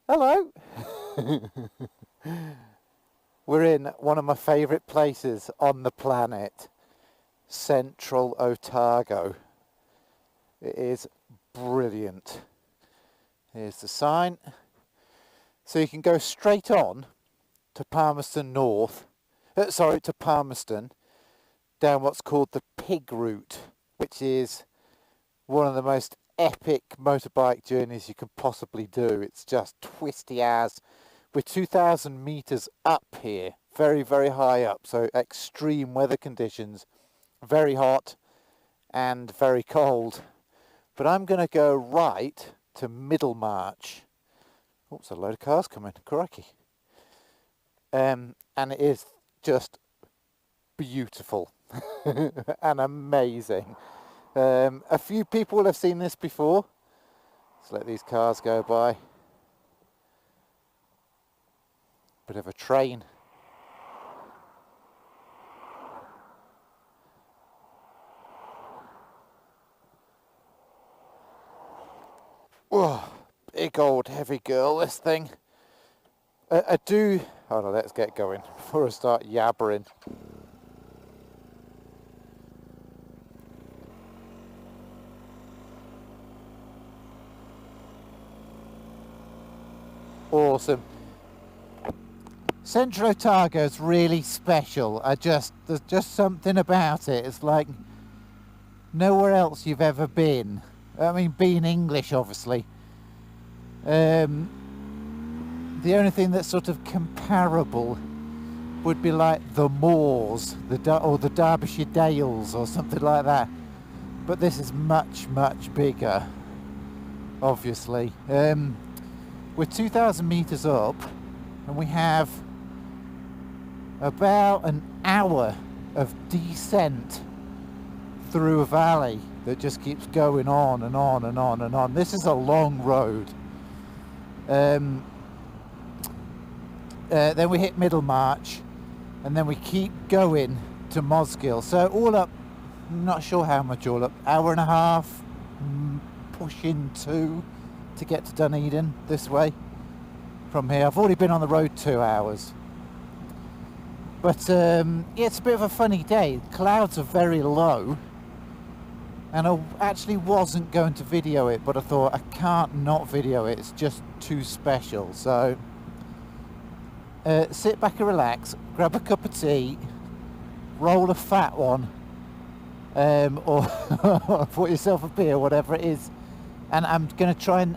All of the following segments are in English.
Hello! We're in one of my favourite places on the planet, Central Otago. It is brilliant. Here's the sign. So you can go straight on to Palmerston North, to Palmerston, down what's called the Pig Route, which is one of the most epic motorbike journeys you can possibly do. It's just twisty as. We're 2,000 metres up here, very, very high up, so extreme weather conditions, very hot and very cold. But I'm going to go right to Middlemarch. Oops, a load of cars coming, crikey. And it is just beautiful and amazing. A few people will have seen this before. Let's let these cars go by. Bit of a train. Whoa, big old heavy girl, this thing. Hold on, let's get going before I start yabbering. Awesome. Central Otago is really special. There's just something about it. It's like nowhere else you've ever been. I mean, being English, obviously. The only thing that's sort of comparable would be like the Moors, or the Derbyshire Dales, or something like that. But this is much, much bigger, obviously. We're 2,000 metres up, and we have about an hour of descent through a valley that just keeps going on and on and on and on. This is a long road. Then we hit Middlemarch, and then we keep going to Mosgiel. So all up, I'm not sure how much all up, hour and a half, pushing 2 to get to Dunedin this way from here. I've already been on the road 2 hours. But yeah, it's a bit of a funny day. Clouds are very low, and I actually wasn't going to video it, but I thought I can't not video it. It's just too special. So sit back and relax, grab a cup of tea, roll a fat one, or put yourself a beer, whatever it is. And I'm going to try and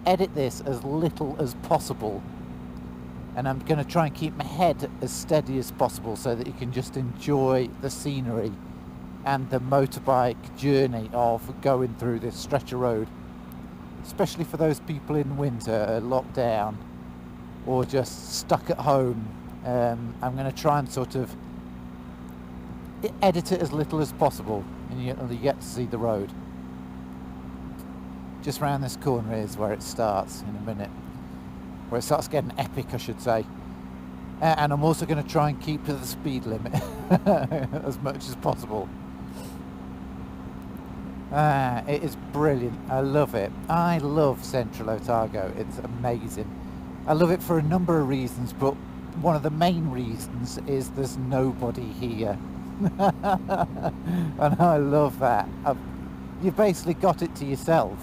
edit this as little as possible. And I'm going to try and keep my head as steady as possible so that you can just enjoy the scenery and the motorbike journey of going through this stretch of road. Especially for those people in winter, locked down, or just stuck at home. I'm going to try and sort of edit it as little as possible, and you get to see the road. Just round this corner is where it starts in a minute. Where it starts getting epic, I should say. And I'm also going to try and keep to the speed limit as much as possible. It is brilliant. I love it. I love Central Otago. It's amazing. I love it for a number of reasons, but one of the main reasons is there's nobody here. And I love that. You've basically got it to yourself.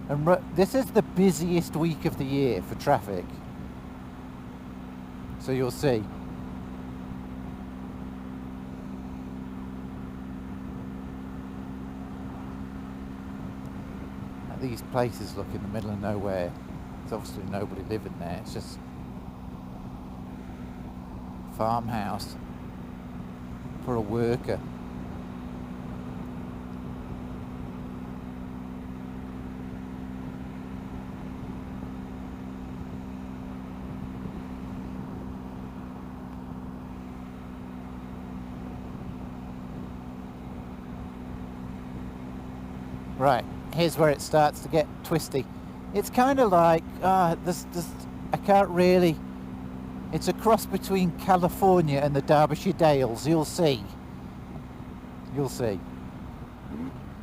And this is the busiest week of the year for traffic. So you'll see. Now these places look in the middle of nowhere. There's obviously nobody living there. It's just a farmhouse for a worker. Right, here's where it starts to get twisty. It's kind of like, I can't really, it's a cross between California and the Derbyshire Dales. You'll see.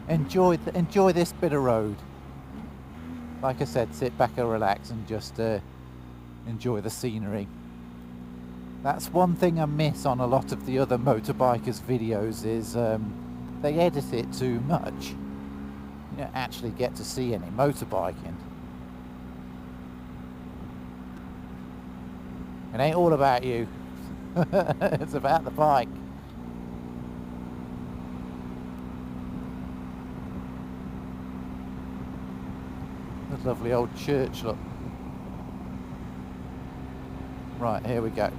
Enjoy this bit of road. like I said, sit back and relax and just enjoy the scenery. That's one thing I miss on a lot of the other motorbikers videos is they edit it too much. You don't actually get to see any motorbiking. It ain't all about you. It's about the bike. The lovely old church, look. Right, here we go.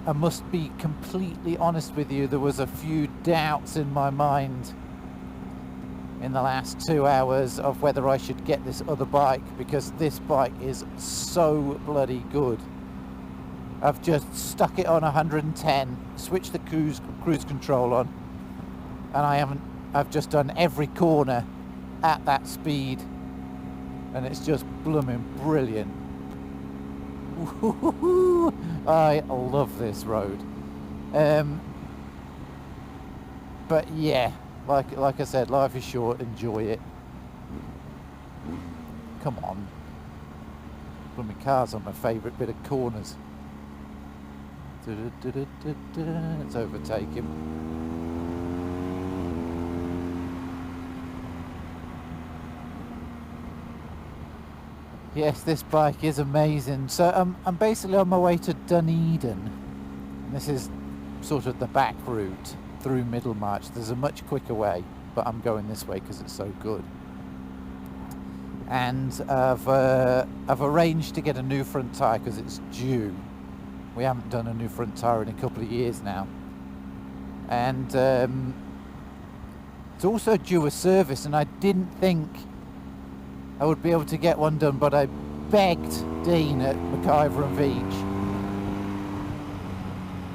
I must be completely honest with you, there was a few doubts in my mind in the last 2 hours of whether I should get this other bike, because this bike is so bloody good. I've just stuck it on 110, switched the cruise control on, and I've just done every corner at that speed, and it's just blooming brilliant. I love this road. But yeah, like I said, life is short, enjoy it. Come on. Blooming cars are my favourite bit of corners. Let's overtake him. Yes, this bike is amazing. So I'm basically on my way to Dunedin. This is sort of the back route through Middlemarch. There's a much quicker way, but I'm going this way because it's so good. And I've arranged to get a new front tyre because it's due. We haven't done a new front tyre in a couple of years now. And it's also due a service, and I didn't think I would be able to get one done, but I begged Dean at McIver Veitch,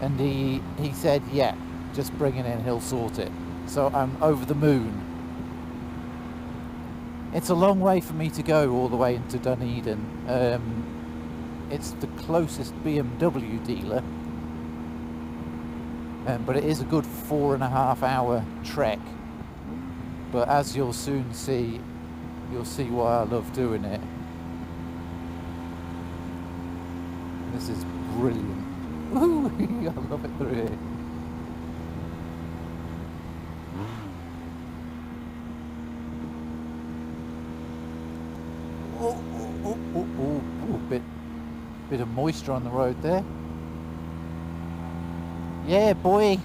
and he said, yeah, just bring it in, he'll sort it. So I'm over the moon. It's a long way for me to go all the way into Dunedin. It's the closest BMW dealer, but it is a good 4.5 hour trek. But as you'll soon see, you'll see why I love doing it. This is brilliant. Ooh, I love it through here. Bit of moisture on the road there. Yeah, boy.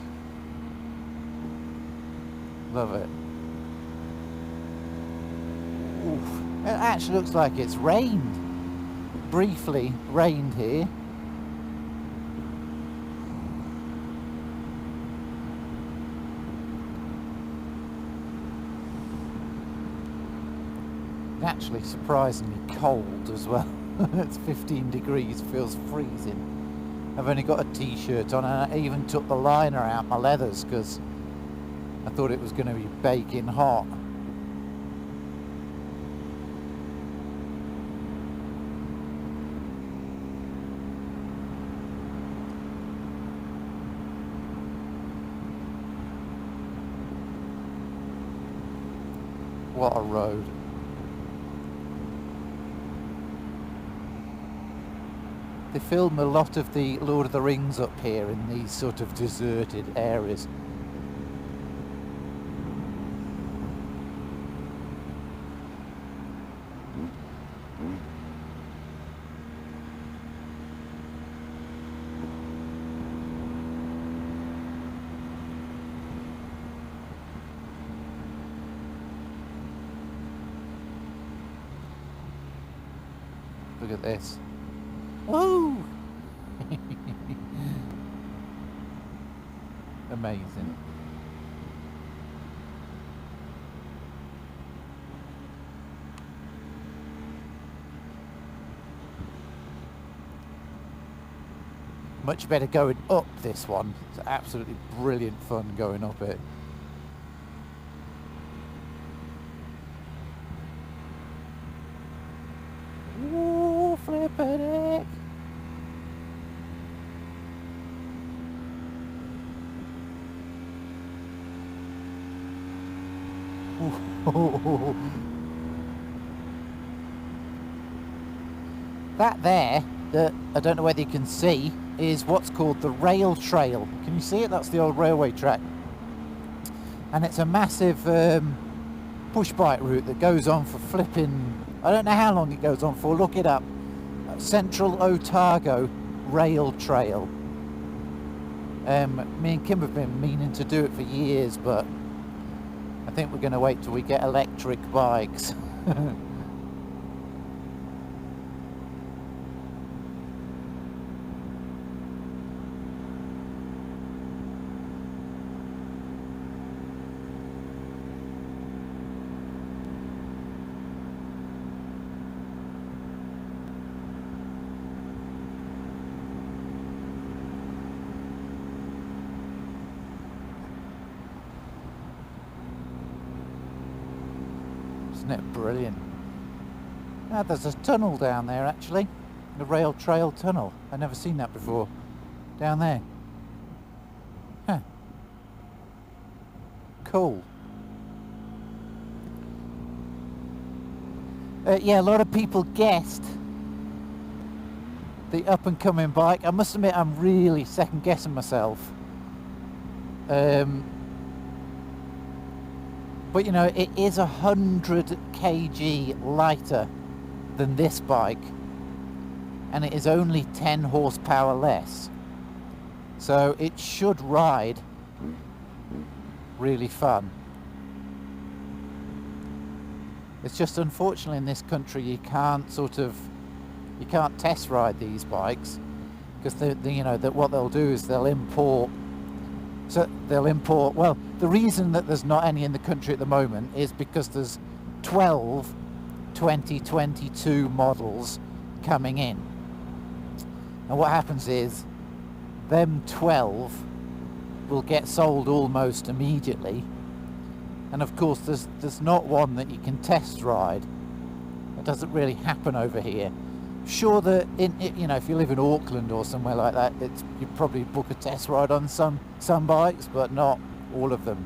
Love it. Oof. It actually looks like it's rained. Briefly rained here. And actually surprisingly cold as well. It's 15 degrees, feels freezing. I've only got a t-shirt on, and I even took the liner out my leathers because I thought it was going to be baking hot. What a road. They film a lot of the Lord of the Rings up here in these sort of deserted areas. Look at this. Woo! Amazing. Much better going up this one. It's absolutely brilliant fun going up it. Ooh, flippin' heck. That there, that I don't know whether you can see, is what's called the rail trail. Can you see it? That's the old railway track. And it's a massive push bike route that goes on for flipping, I don't know how long it goes on for, look it up. Central Otago Rail Trail. Me and Kim have been meaning to do it for years, but I think we're going to wait till we get electric bikes. Isn't it brilliant? Ah, there's a tunnel down there actually, the rail trail tunnel. I've never seen that before. Down there. Huh. Cool. Yeah, a lot of people guessed the up and coming bike. I must admit I'm really second guessing myself. But you know, it is 100 kg lighter than this bike, and it is only 10 horsepower less. So it should ride really fun. It's just unfortunately in this country you can't test ride these bikes, because you know that what they'll do is they'll import. Well, the reason that there's not any in the country at the moment is because there's 12 2022 models coming in. And what happens is, them 12 will get sold almost immediately. And of course, there's not one that you can test ride. It doesn't really happen over here. Sure that you know, if you live in Auckland or somewhere like that, you probably book a test ride on some bikes, but not all of them.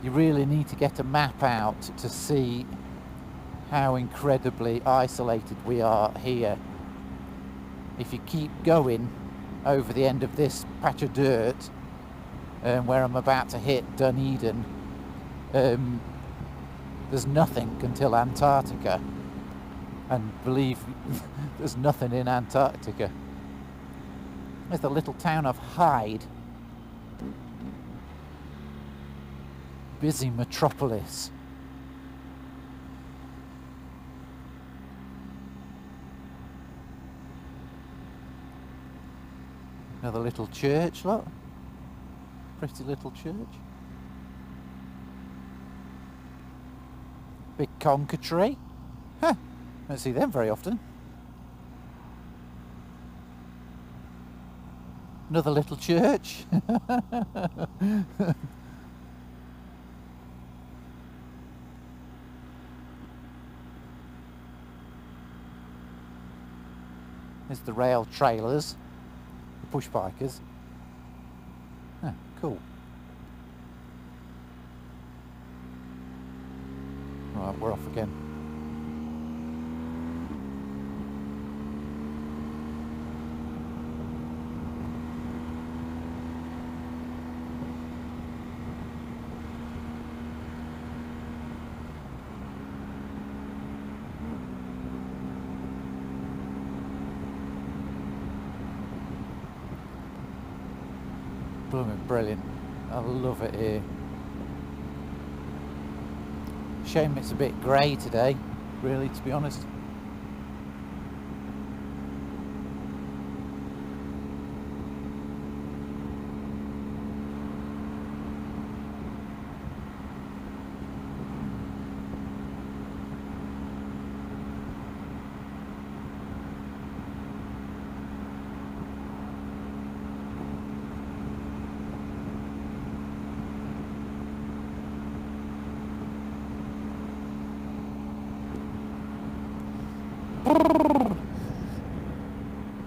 You really need to get a map out to see how incredibly isolated we are here. If you keep going over the end of this patch of dirt, where I'm about to hit Dunedin, there's nothing until Antarctica, and believe there's nothing in Antarctica. There's the little town of Hyde, busy metropolis. Another little church, look, pretty little church. Big conker tree. Huh, don't see them very often. Another little church. There's the rail trailers, the push bikers. Huh, cool. Right, we're off again. Blooming brilliant. I love it here. Shame it's a bit grey today, really, to be honest.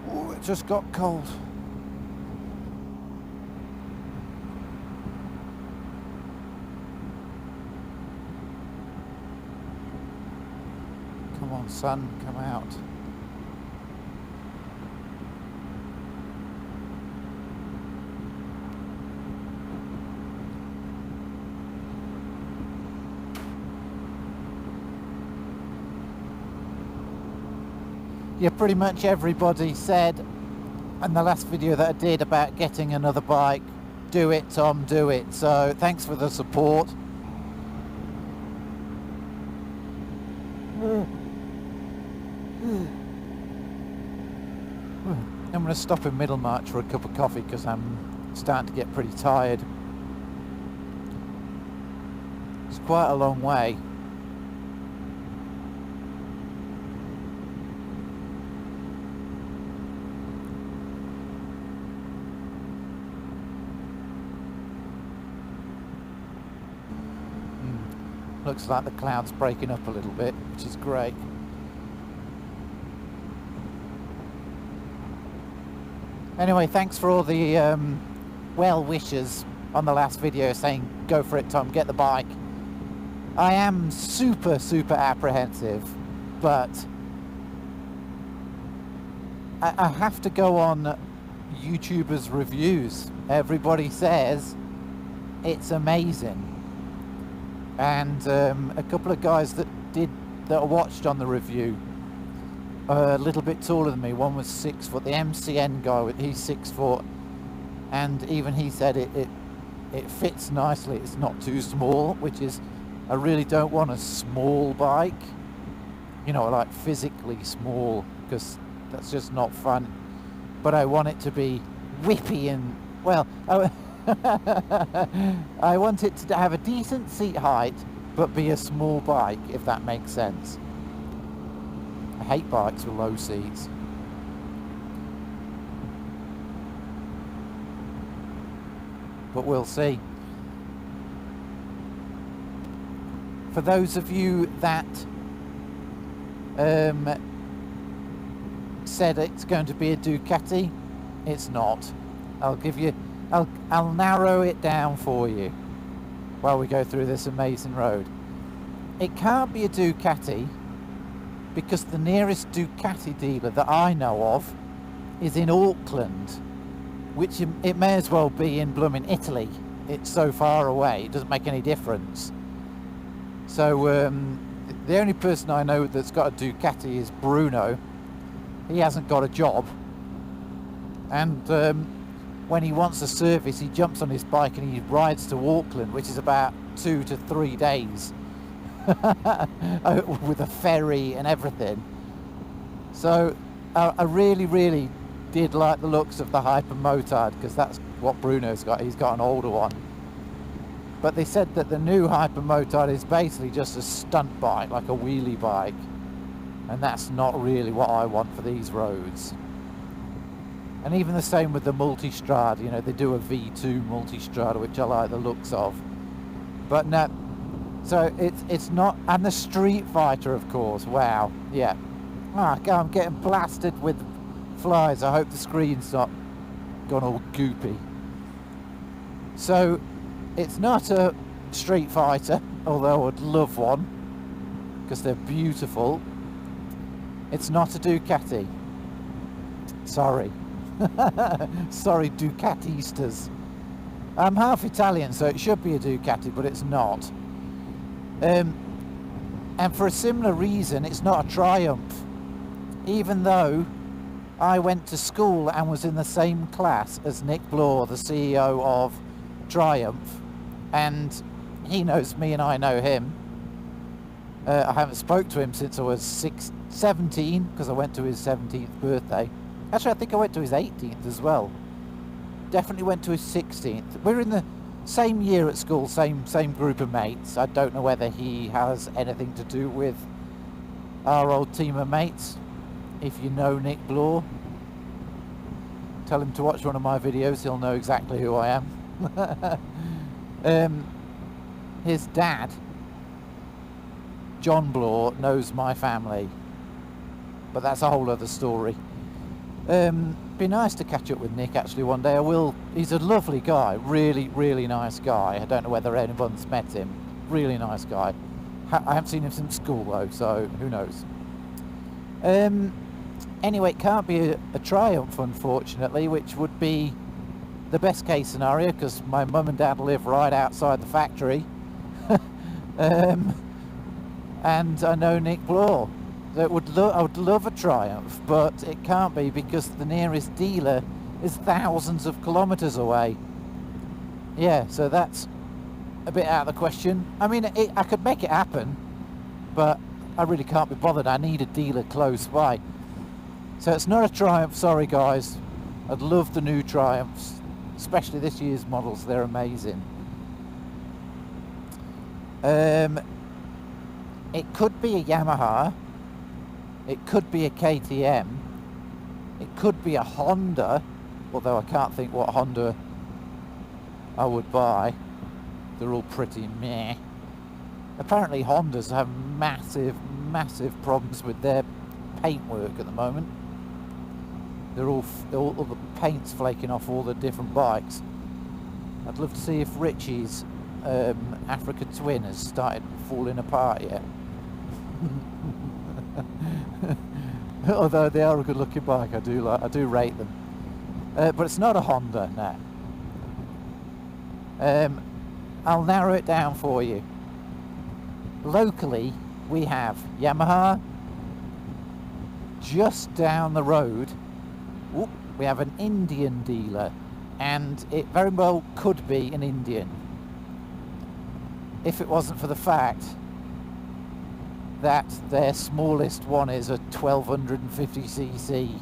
Oh, it just got cold. on, sun, come out. Yeah, pretty much everybody said in the last video that I did about getting another bike, do it, Tom, do it. So thanks for the support. I'm going to stop in Middlemarch for a cup of coffee because I'm starting to get pretty tired. It's quite a long way. Looks like the cloud's breaking up a little bit, which is great. Anyway, thanks for all the well wishes on the last video saying, go for it, Tom, get the bike. I am super apprehensive, but I have to go on YouTubers' reviews. Everybody says it's amazing. And a couple of guys that I watched on the review are a little bit taller than me. One was 6 foot. The MCN guy, he's 6 foot, and even he said it fits nicely. It's not too small, which is, I really don't want a small bike, you know, like physically small, because that's just not fun. But I want it to be whippy and, well, I want it to have a decent seat height, but be a small bike, if that makes sense. I hate bikes with low seats. But we'll see. For those of you that said it's going to be a Ducati, it's not. I'll narrow it down for you while we go through this amazing road. It can't be a Ducati because the nearest Ducati dealer that I know of is in Auckland, which it may as well be in blooming Italy. It's so far away, it doesn't make any difference. So the only person I know that's got a Ducati is Bruno. He hasn't got a job, and when he wants a service, he jumps on his bike and he rides to Auckland, which is about 2 to 3 days with a ferry and everything. So I really did like the looks of the Hyper Motard, because that's what Bruno's got. He's got an older one. But they said that the new Hyper Motard is basically just a stunt bike, like a wheelie bike. And that's not really what I want for these roads. And even the same with the Multistrada, you know, they do a V2 Multistrada, which I like the looks of. But no, so it's not, and the Street Fighter, of course, wow, yeah. Ah, I'm getting blasted with flies. I hope the screen's not gone all goopy. So, it's not a Street Fighter, although I would love one, because they're beautiful. It's not a Ducati. Sorry. Sorry, Ducatistas. I'm half Italian, so it should be a Ducati, but it's not. And for a similar reason, it's not a Triumph. Even though I went to school and was in the same class as Nick Bloor, the CEO of Triumph, and he knows me and I know him. I haven't spoke to him since I was 17, because I went to his 17th birthday. Actually, I think I went to his 18th as well. Definitely went to his 16th. We're in the same year at school, same group of mates. I don't know whether he has anything to do with our old team of mates. If you know Nick Bloor, tell him to watch one of my videos, he'll know exactly who I am. His dad, John Bloor, knows my family, but that's a whole other story. Be nice to catch up with Nick actually one day. I will. He's a lovely guy, really nice guy. I don't know whether anyone's met him. Really nice guy. I haven't seen him since school though, so who knows. Anyway, it can't be a Triumph, unfortunately, which would be the best case scenario, because my mum and dad live right outside the factory. And I know Nick Bloor. So I would love a Triumph, but it can't be because the nearest dealer is thousands of kilometres away. Yeah, so that's a bit out of the question. I mean, I could make it happen, but I really can't be bothered. I need a dealer close by. So it's not a Triumph, sorry guys. I'd love the new Triumphs, especially this year's models, they're amazing. It could be a Yamaha, it could be a KTM, it could be a Honda, although I can't think what Honda I would buy. They're all pretty meh. Apparently Hondas have massive problems with their paintwork at the moment. They're all the paint's flaking off all the different bikes. I'd love to see if Richie's Africa Twin has started falling apart yet. Although they are a good looking bike, I do rate them. But it's not a Honda now. I'll narrow it down for you. Locally, we have Yamaha. Just down the road, we have an Indian dealer, and it very well could be an Indian if it wasn't for the fact that their smallest one is a 1250cc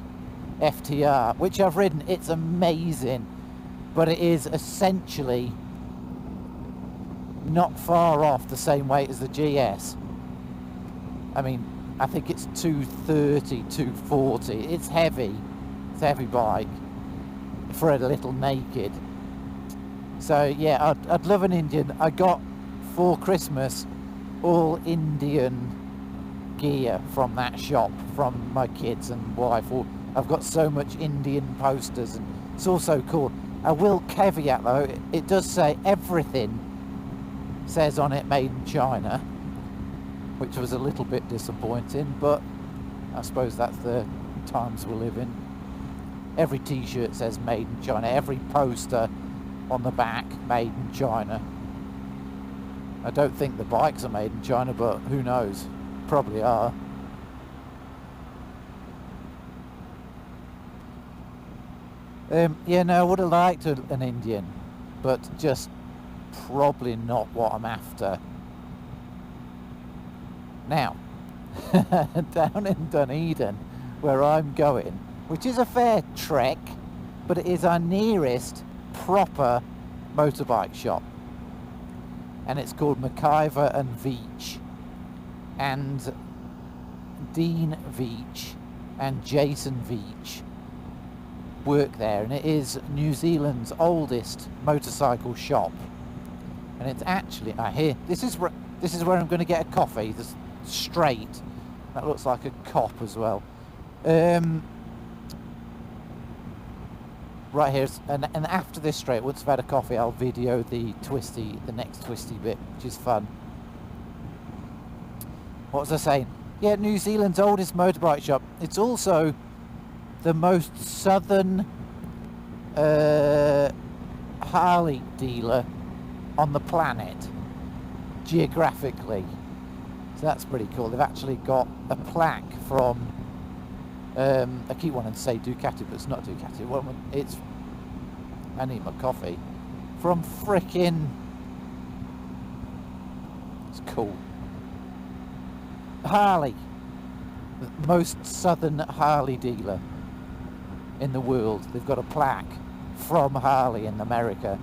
FTR, which I've ridden. It's amazing, but it is essentially not far off the same weight as the GS. I mean, I think it's 230, 240. It's heavy. It's a heavy bike for a little naked. So yeah, I'd love an Indian. I got for Christmas all Indian gear from that shop, from my kids and wife. I've got so much Indian posters, and it's all so cool. I will caveat though, it does say everything says on it made in China, which was a little bit disappointing, but I suppose that's the times we live in. Every t-shirt says made in China, every poster on the back made in China. I don't think the bikes are made in China, but who knows, probably are. Yeah, no, I would have liked an Indian, but just probably not what I'm after. Now, down in Dunedin, where I'm going, which is a fair trek, but it is our nearest proper motorbike shop. And it's called McIver Veitch. And Dean Veitch and Jason Veitch work there, and it is New Zealand's oldest motorcycle shop. And it's actually, I hear, this is where I'm going to get a coffee. This straight. That looks like a cop as well. Right here, and after this straight, once I've had a coffee, I'll video the next twisty bit, which is fun. What was I saying? Yeah, New Zealand's oldest motorbike shop. It's also the most southern Harley dealer on the planet, geographically. So that's pretty cool. They've actually got a plaque from, I keep wanting to say Ducati, but it's not Ducati. Well, it's, I need my coffee. From frickin', it's cool. Harley, the most southern Harley dealer in the world. They've got a plaque from Harley in America.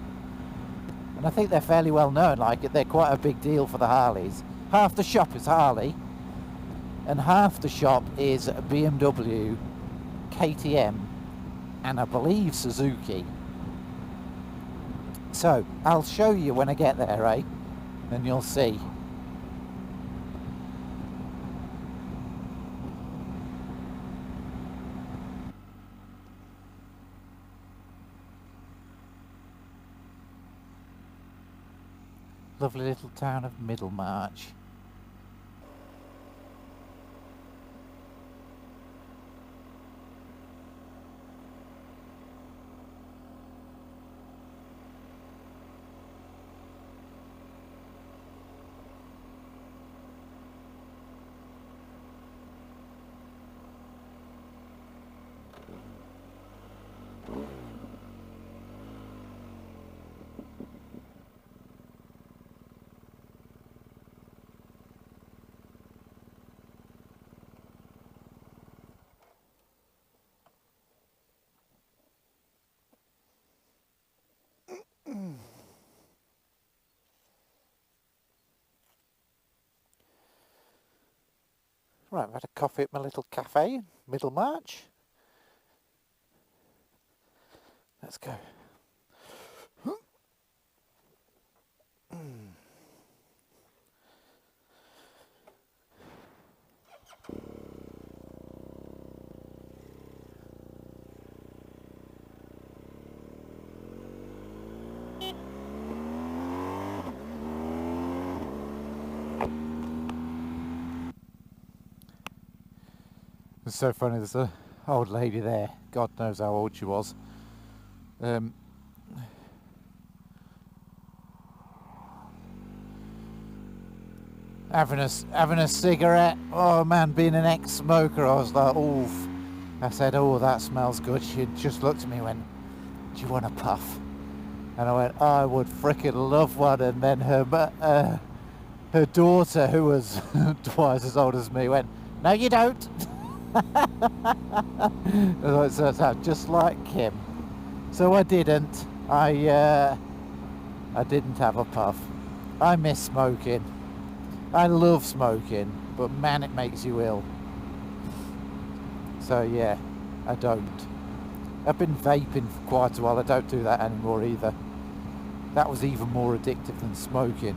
And I think they're fairly well known, like they're quite a big deal for the Harleys. Half the shop is Harley, and half the shop is BMW, KTM, and I believe Suzuki. So, I'll show you when I get there, eh? And you'll see. Lovely little town of Middlemarch. Right, I've had a coffee at my little cafe, Middlemarch. Let's go. It's so funny, there's an old lady there, God knows how old she was. Having a cigarette. Oh man, being an ex-smoker, I was like, oof. I said, oh, that smells good. She just looked at me and went, do you want a puff? And I went, I would frickin' love one. And then her daughter, who was twice as old as me, went, no you don't. So just like Kim. So I didn't. I didn't have a puff. I miss smoking. I love smoking, but man, it makes you ill. So yeah, I don't. I've been vaping for quite a while. I don't do that anymore either. That was even more addictive than smoking.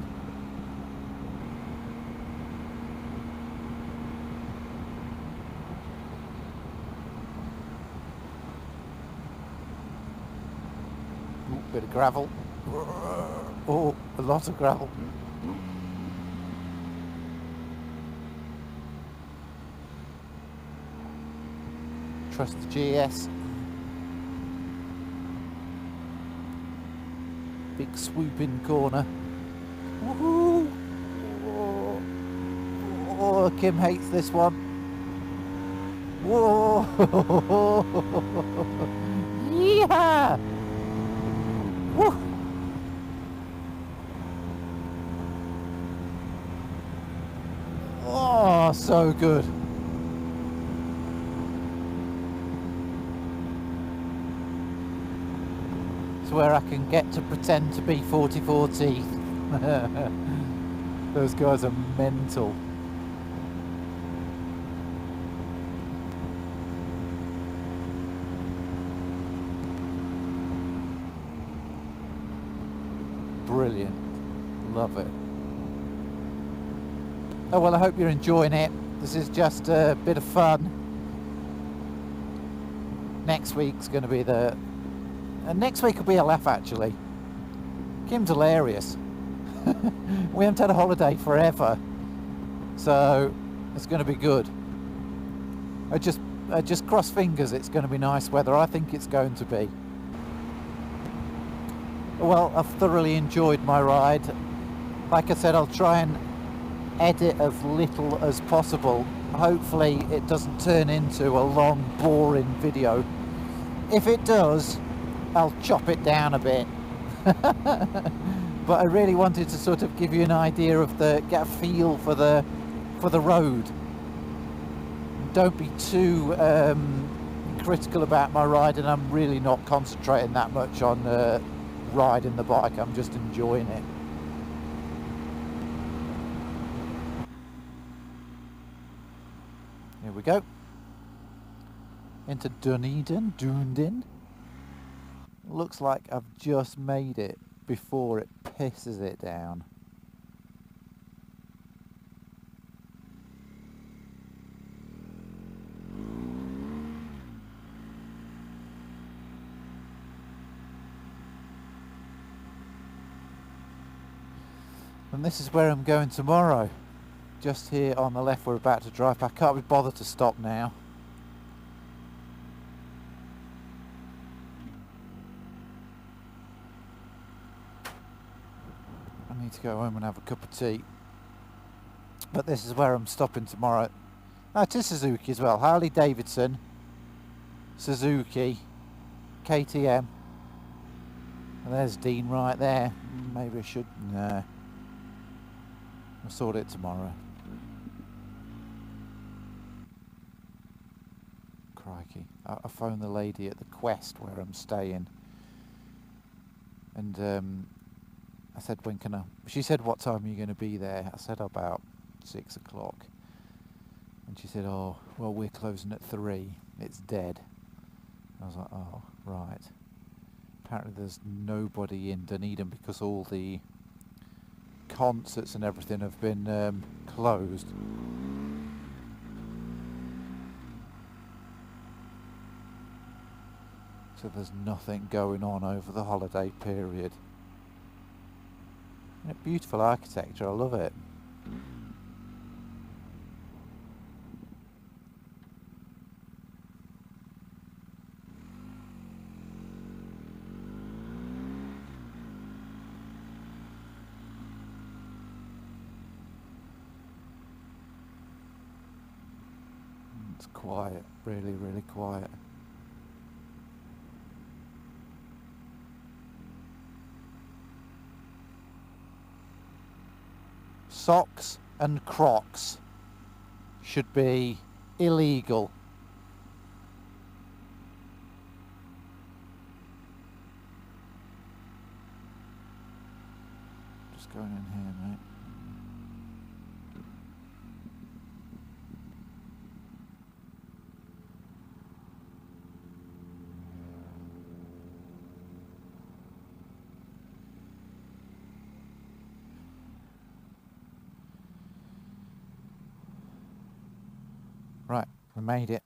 Ooh, bit of gravel. Oh, a lot of gravel. Trust the GS. Big swooping corner. Woohoo! Oh, Kim hates this one. Whoa! Yeah! Woo! Oh, so good. Where I can get to pretend to be 44 teeth. Those guys are mental. Brilliant. Love it. Oh well, I hope you're enjoying it. This is just a bit of fun. Next week's going to be next week will be a laugh, actually. Kim's hilarious. We haven't had a holiday forever, so it's going to be good. I just cross fingers it's going to be nice weather. I think it's going to be. Well, I've thoroughly enjoyed my ride. Like I said, I'll try and edit as little as possible. Hopefully it doesn't turn into a long, boring video. If it does, I'll chop it down a bit. But I really wanted to sort of give you an idea of get a feel for the road. Don't be too critical about my ride, and I'm really not concentrating that much on riding the bike. I'm just enjoying it. Here we go. Into Dunedin. Looks like I've just made it before it pisses it down. And this is where I'm going tomorrow. Just here on the left, we're about to drive back. I can't be bothered to stop now. I need to go home and have a cup of tea. But this is where I'm stopping tomorrow. To Suzuki as well. Harley Davidson, Suzuki, KTM. And there's Dean right there. Maybe I should... No. I'll sort it tomorrow. Crikey. I phoned the lady at the Quest where I'm staying. And I said, when can I... She said, what time are you going to be there? I said, about 6 o'clock. And she said, oh, well, we're closing at 3. It's dead. I was like, oh, right. Apparently there's nobody in Dunedin because all the concerts and everything have been closed. So there's nothing going on over the holiday period. And beautiful architecture, I love it. It's quiet, really, really quiet. Socks and Crocs should be illegal. Just going in here, mate. Right, we made it.